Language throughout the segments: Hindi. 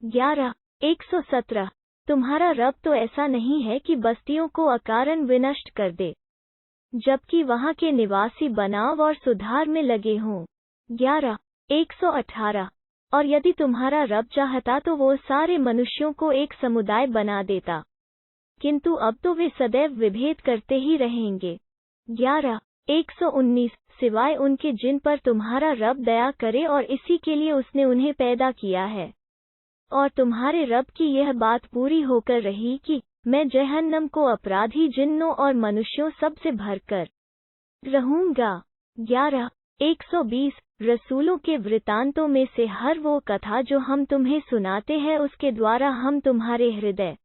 11 117 तुम्हारा रब तो ऐसा नहीं है कि बस्तियों को अकारण विनष्ट कर दे, जबकि वहां के निवासी बनाव और सुधार में लगे हों। 11 118 और यदि तुम्हारा रब चाहता तो वो सारे मनुष्यों को एक समुदाय बना देता, किंतु अब तो वे सदैव विभेद करते ही रहेंगे। 11 119 सिवाय उनके जिन पर तुम्हारा रब दया करे और इसी के लिए उसने उन्हें पैदा किया है। और तुम्हारे रब की यह बात पूरी होकर रही कि मैं जहन्नम को अपराधी जिन्नों और मनुष्यों सब से भरकर रहूंगा। 11 120 रसूलों के वृतांतों में से हर वो कथा जो हम तुम्हें सुनाते हैं उसके द्वारा हम तुम्हारे हृदय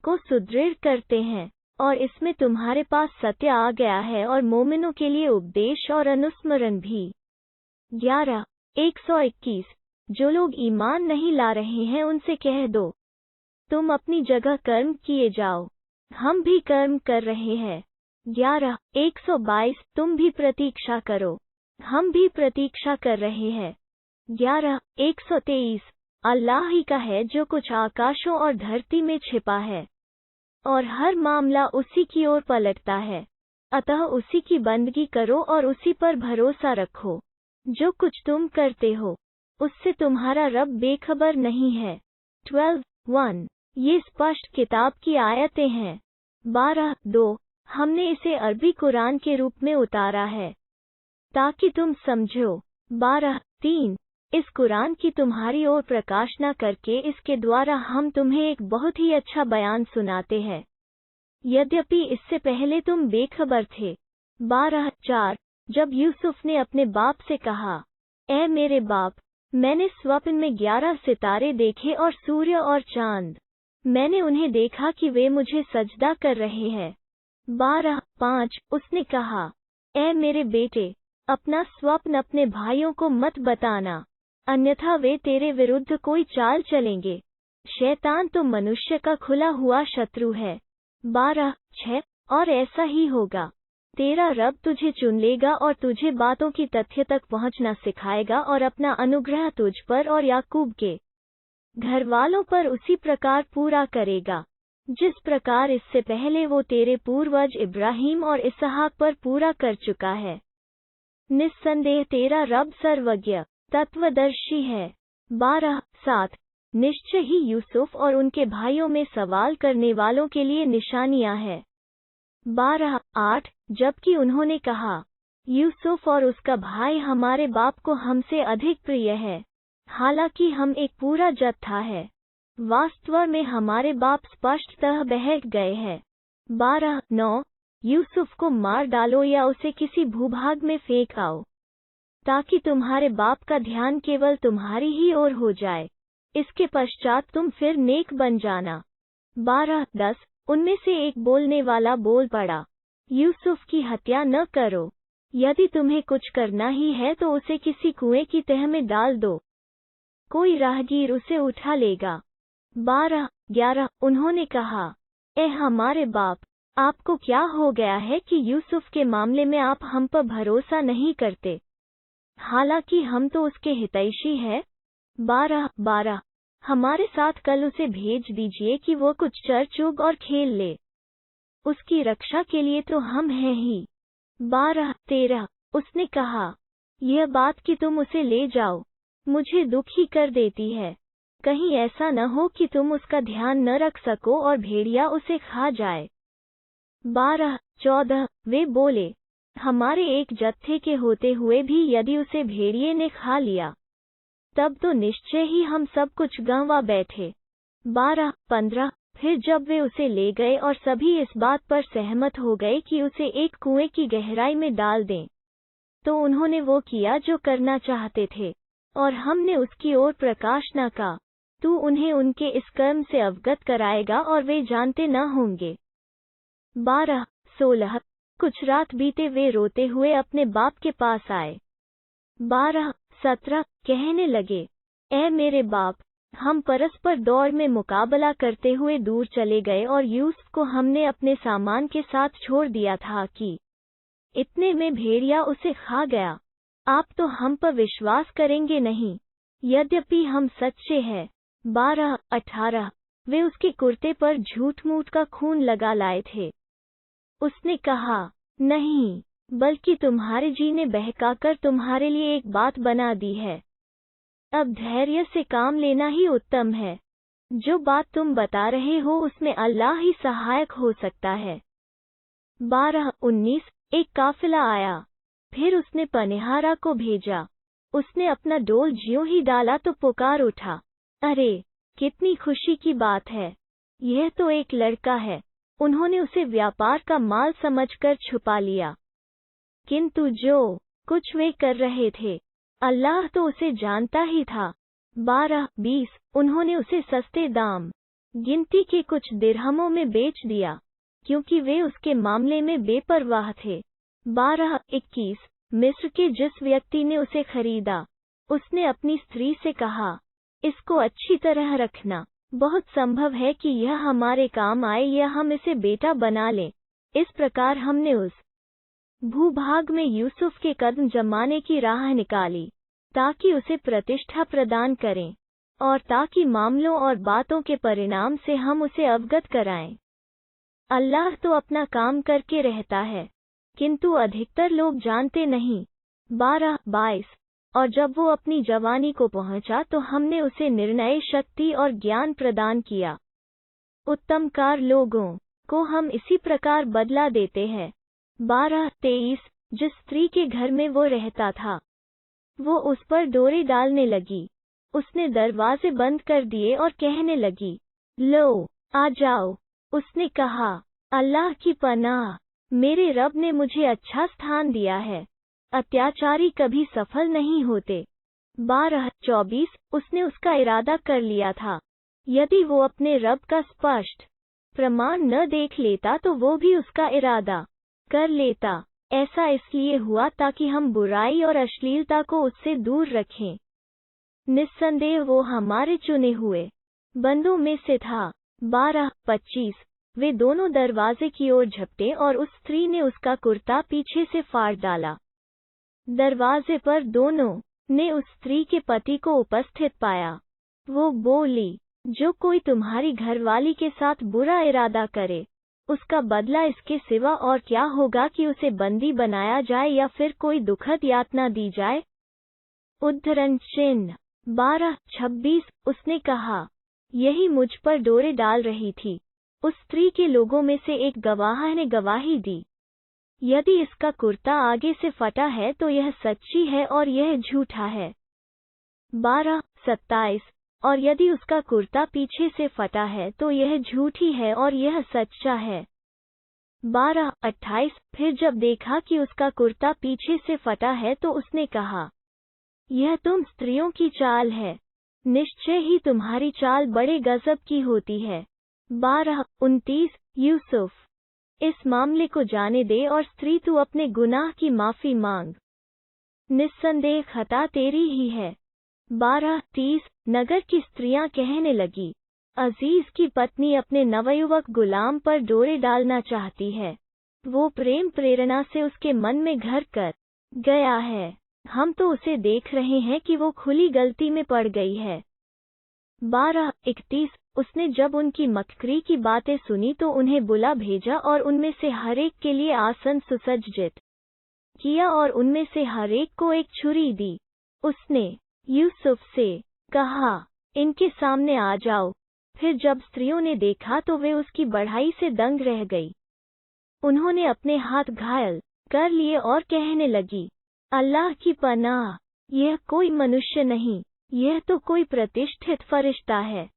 को सुदृढ़ करते हैं, और इसमें तुम्हारे पास सत्य आ गया है और मोमिनों के लिए उपदेश और अनुस्मरण भी। 11 121 जो लोग ईमान नहीं ला रहे हैं उनसे कह दो, तुम अपनी जगह कर्म किए जाओ, हम भी कर्म कर रहे हैं। 11 122 तुम भी प्रतीक्षा करो, हम भी प्रतीक्षा कर रहे हैं। 11 123 अल्लाह ही का है जो कुछ आकाशों और धरती में छिपा है, और हर मामला उसी की ओर पलटता है, अतः उसी की बंदगी करो और उसी पर भरोसा रखो। जो कुछ तुम करते हो उससे तुम्हारा रब बेखबर नहीं है। 12:1 ये स्पष्ट किताब की आयतें हैं। 12:2 हमने इसे अरबी कुरान के रूप में उतारा है ताकि तुम समझो। 12:3 इस कुरान की तुम्हारी ओर प्रकाश न करके इसके द्वारा हम तुम्हें एक बहुत ही अच्छा बयान सुनाते हैं, यद्यपि इससे पहले तुम बेखबर थे। 12:4 जब यूसुफ ने अपने बाप से कहा, ऐ मेरे बाप, मैंने स्वप्न में 11 सितारे देखे और सूर्य और चांद, मैंने उन्हें देखा कि वे मुझे सजदा कर रहे हैं। 12:5 उसने कहा, ऐ मेरे बेटे, अपना स्वप्न अपने भाइयों को मत बताना, अन्यथा वे तेरे विरुद्ध कोई चाल चलेंगे। शैतान तो मनुष्य का खुला हुआ शत्रु है। 12:6 और ऐसा ही होगा, तेरा रब तुझे चुन लेगा और तुझे बातों की तथ्य तक पहुंचना सिखाएगा और अपना अनुग्रह तुझ पर और याकूब के घर वालों पर उसी प्रकार पूरा करेगा जिस प्रकार इससे पहले वो तेरे पूर्वज इब्राहिम और इसहाक पर पूरा कर चुका है। निस्संदेह तेरा रब सर्वज्ञ तत्वदर्शी है। 12:7 निश्चय ही यूसुफ और उनके भाइयों में सवाल करने वालों के लिए निशानियां हैं। 12:8 जबकि उन्होंने कहा, यूसुफ और उसका भाई हमारे बाप को हमसे अधिक प्रिय है, हालांकि हम एक पूरा जत्था है, वास्तव में हमारे बाप स्पष्टतः बहक गए हैं। 12:9 यूसुफ को मार डालो या उसे किसी भूभाग में फेंक आओ, ताकि तुम्हारे बाप का ध्यान केवल तुम्हारी ही ओर हो जाए, इसके पश्चात तुम फिर नेक बन जाना। 12:10 उनमें से एक बोलने वाला बोल पड़ा, यूसुफ की हत्या न करो, यदि तुम्हें कुछ करना ही है तो उसे किसी कुएं की तह में डाल दो, कोई राहगीर उसे उठा लेगा। 12:11 उन्होंने कहा, ए हमारे बाप, आपको क्या हो गया है कि यूसुफ के मामले में आप हम पर भरोसा नहीं करते, हालांकि हम तो उसके हितैषी हैं। 12:12 हमारे साथ कल उसे भेज दीजिए कि वो कुछ चर चुग और खेल ले, उसकी रक्षा के लिए तो हम हैं ही। 12:13 उसने कहा, यह बात कि तुम उसे ले जाओ मुझे दुखी कर देती है, कहीं ऐसा न हो कि तुम उसका ध्यान न रख सको और भेड़िया उसे खा जाए। 12:14 वे बोले, हमारे एक जत्थे के होते हुए भी यदि उसे भेड़िए ने खा लिया तब तो निश्चय ही हम सब कुछ गंवा बैठे। 12:15 फिर जब वे उसे ले गए और सभी इस बात पर सहमत हो गए कि उसे एक कुएं की गहराई में डाल दें, तो उन्होंने वो किया जो करना चाहते थे, और हमने उसकी ओर प्रकाश न का। तू उन्हें उनके इस कर्म से अवगत कराएगा और वे जानते न होंगे। 12:16 कुछ रात बीते वे रोते हुए अपने बाप के पास आए। 12:17 कहने लगे, ऐ मेरे बाप, हम परस्पर दौड़ में मुकाबला करते हुए दूर चले गए और यूसुफ को हमने अपने सामान के साथ छोड़ दिया था कि इतने में भेड़िया उसे खा गया। आप तो हम पर विश्वास करेंगे नहीं, यद्यपि हम सच्चे हैं। 12-18 वे उसके कुर्ते पर झूठ मूठ का खून लगा लाए थे। उसने कहा, नहीं, बल्कि तुम्हारे जी ने बहकाकर तुम्हारे लिए एक बात बना दी है। अब धैर्य से काम लेना ही उत्तम है। जो बात तुम बता रहे हो उसमें अल्लाह ही सहायक हो सकता है। 12-19 एक काफिला आया, फिर उसने पनिहारा को भेजा। उसने अपना डोल ज्यों ही डाला तो पुकार उठा, अरे, कितनी खुशी की बात है, यह तो एक लड़का है। उन्होंने उसे व्यापार का माल समझकर छुपा लिया, किंतु जो कुछ वे कर रहे थे, अल्लाह तो उसे जानता ही था। 12-20 उन्होंने उसे सस्ते दाम, गिनती के कुछ दिरहमों में बेच दिया, क्योंकि वे उसके मामले में बेपरवाह थे। 12-21 मिस्र के जिस व्यक्ति ने उसे खरीदा, उसने अपनी स्त्री से कहा, इसको अच्छी तरह रखना, बहुत संभव है कि यह हमारे काम आए या हम इसे बेटा बना लें। इस प्रकार हमने उस भूभाग में यूसुफ के कदम जमाने की राह निकाली, ताकि उसे प्रतिष्ठा प्रदान करें, और ताकि मामलों और बातों के परिणाम से हम उसे अवगत कराएं। अल्लाह तो अपना काम करके रहता है, किंतु अधिकतर लोग जानते नहीं। 12-22 और जब वो अपनी जवानी को पहुंचा तो हमने उसे निर्णय शक्ति और ज्ञान प्रदान किया। उत्तमकार लोगों को हम इसी प्रकार बदला देते हैं। 12-23 जिस स्त्री के घर में वो रहता था, वो उस पर डोरे डालने लगी। उसने दरवाजे बंद कर दिए और कहने लगी, लो, आ जाओ। उसने कहा, अल्लाह की पनाह, मेरे रब ने मुझे अच्छा स्थान दिया है। अत्याचारी कभी सफल नहीं होते। 12-24 उसने उसका इरादा कर लिया था, यदि वो अपने रब का स्पष्ट प्रमाण न देख लेता तो वो भी उसका इरादा कर लेता। ऐसा इसलिए हुआ ताकि हम बुराई और अश्लीलता को उससे दूर रखें। निस्संदेह वो हमारे चुने हुए बंदों में से था। 12-25 वे दोनों दरवाजे की ओर झपटे और उस स्त्री ने उसका कुर्ता पीछे से फाड़ डाला। दरवाजे पर दोनों ने उस स्त्री के पति को उपस्थित पाया। वो बोली, जो कोई तुम्हारी घरवाली के साथ बुरा इरादा करे, उसका बदला इसके सिवा और क्या होगा कि उसे बंदी बनाया जाए या फिर कोई दुखद यातना दी जाए। उद्धरण चिन्ह 12-26 उसने कहा, यही मुझ पर डोरे डाल रही थी। उस स्त्री के लोगों में से एक गवाह ने गवाही दी, यदि इसका कुर्ता आगे से फटा है तो यह सच्ची है और यह झूठा है। 12-27 और यदि उसका कुर्ता पीछे से फटा है तो यह झूठी है और यह सच्चा है। 12-28 फिर जब देखा कि उसका कुर्ता पीछे से फटा है तो उसने कहा, यह तुम स्त्रियों की चाल है, निश्चय ही तुम्हारी चाल बड़े गजब की होती है। 12-29 यूसुफ, इस मामले को जाने दे और स्त्री तू अपने गुनाह की माफी मांग, निस्संदेह खता तेरी ही है। 12-30 नगर की स्त्रियां कहने लगी, अजीज की पत्नी अपने नवयुवक गुलाम पर डोरे डालना चाहती है। वो प्रेम प्रेरणा से उसके मन में घर कर गया है। हम तो उसे देख रहे हैं कि वो खुली गलती में पड़ गई है। 12-31 उसने जब उनकी मक्करी की बातें सुनी तो उन्हें बुला भेजा और उनमें से हरेक के लिए आसन सुसज्जित किया और उनमें से हरेक को एक छुरी दी। उसने यूसुफ से कहा, इनके सामने आ जाओ। फिर जब स्त्रियों ने देखा तो वे उसकी बढ़ाई से दंग रह गई। उन्होंने अपने हाथ घायल कर लिए और कहने लगी, अल्लाह की पनाह, यह कोई मनुष्य नहीं, यह तो कोई प्रतिष्ठित फरिश्ता है।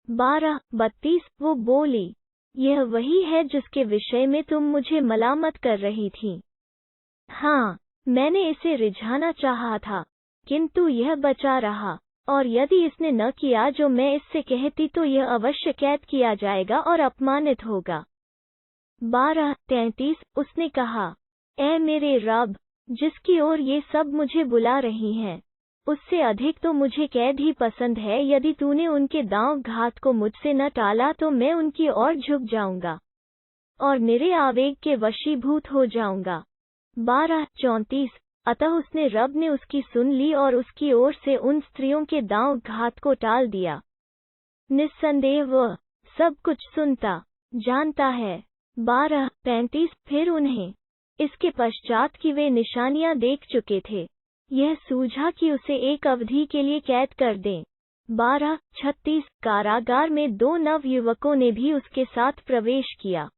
12-32 वो बोली, यह वही है जिसके विषय में तुम मुझे मलामत कर रही थी। हाँ, मैंने इसे रिझाना चाहा था, किंतु यह बचा रहा, और यदि इसने न किया जो मैं इससे कहती तो यह अवश्य कैद किया जाएगा और अपमानित होगा। 12-33 उसने कहा, ऐ मेरे रब, जिसकी ओर ये सब मुझे बुला रही हैं, उससे अधिक तो मुझे कैद ही पसंद है। यदि तूने उनके दांव घात को मुझसे न टाला तो मैं उनकी ओर झुक जाऊंगा और निरे आवेग के वशीभूत हो जाऊंगा। 12-34 अतः उसने रब ने उसकी सुन ली और उसकी ओर से उन स्त्रियों के दांव घात को टाल दिया। निस्संदेह वह सब कुछ सुनता, जानता है। 12:35 फिर उन्हें इसके पश्चात की वे निशानियां देख चुके थे। यह सूझा कि उसे एक अवधि के लिए कैद कर दें। 12:36 कारागार में 2 नवयुवकों ने भी उसके साथ प्रवेश किया।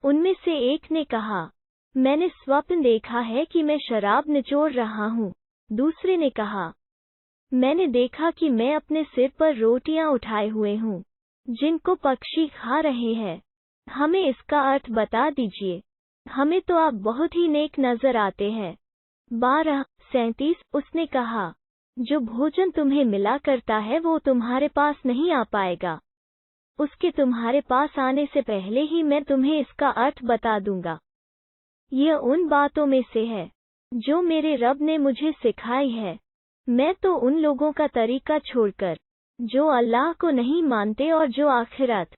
उनमें से एक ने कहा, मैंने स्वप्न देखा है कि मैं शराब निचोड़ रहा हूँ। दूसरे ने कहा, मैंने देखा कि मैं अपने सिर पर रोटियां उठाए हुए हूँ, जिनको पक्षी खा रहे हैं। हमें इसका अर्थ बता दीजिए। हमें तो आप बहुत ही नेक नजर आते हैं। 12:37 उसने कहा, जो भोजन तुम्हें मिला करता है वो तुम्हारे पास नहीं आ पाएगा। उसके तुम्हारे पास आने से पहले ही मैं तुम्हें इसका अर्थ बता दूंगा। यह उन बातों में से है जो मेरे रब ने मुझे सिखाई है। मैं तो उन लोगों का तरीका छोड़कर जो अल्लाह को नहीं मानते और जो आखिरत,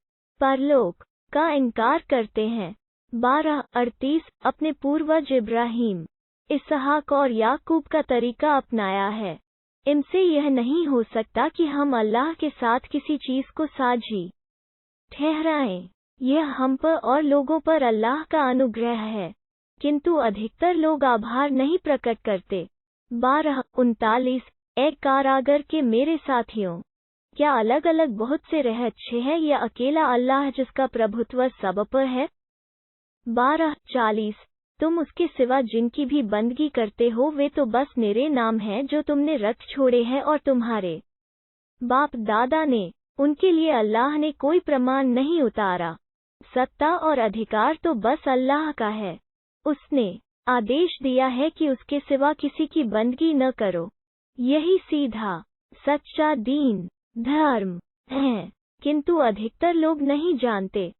परलोक का इनकार करते हैं। 12:38 अपने पूर्वज इब्राहीम, इसहाक और याकूब का तरीका अपनाया है। इनसे यह नहीं हो सकता कि हम अल्लाह के साथ किसी चीज को साझी ठहराएं। यह हम पर और लोगों पर अल्लाह का अनुग्रह है, किंतु अधिकतर लोग आभार नहीं प्रकट करते। 12:39 ए कारागर के मेरे साथियों, क्या अलग अलग बहुत से रह अच्छे हैं या अकेला अल्लाह जिसका प्रभुत्व सब पर है? 12:40 तुम उसके सिवा जिनकी भी बंदगी करते हो वे तो बस मेरे नाम हैं जो तुमने रख छोड़े हैं और तुम्हारे बाप दादा ने, उनके लिए अल्लाह ने कोई प्रमाण नहीं उतारा। सत्ता और अधिकार तो बस अल्लाह का है। उसने आदेश दिया है कि उसके सिवा किसी की बंदगी न करो। यही सीधा सच्चा दीन धर्म है, किंतु अधिकतर लोग नहीं जानते।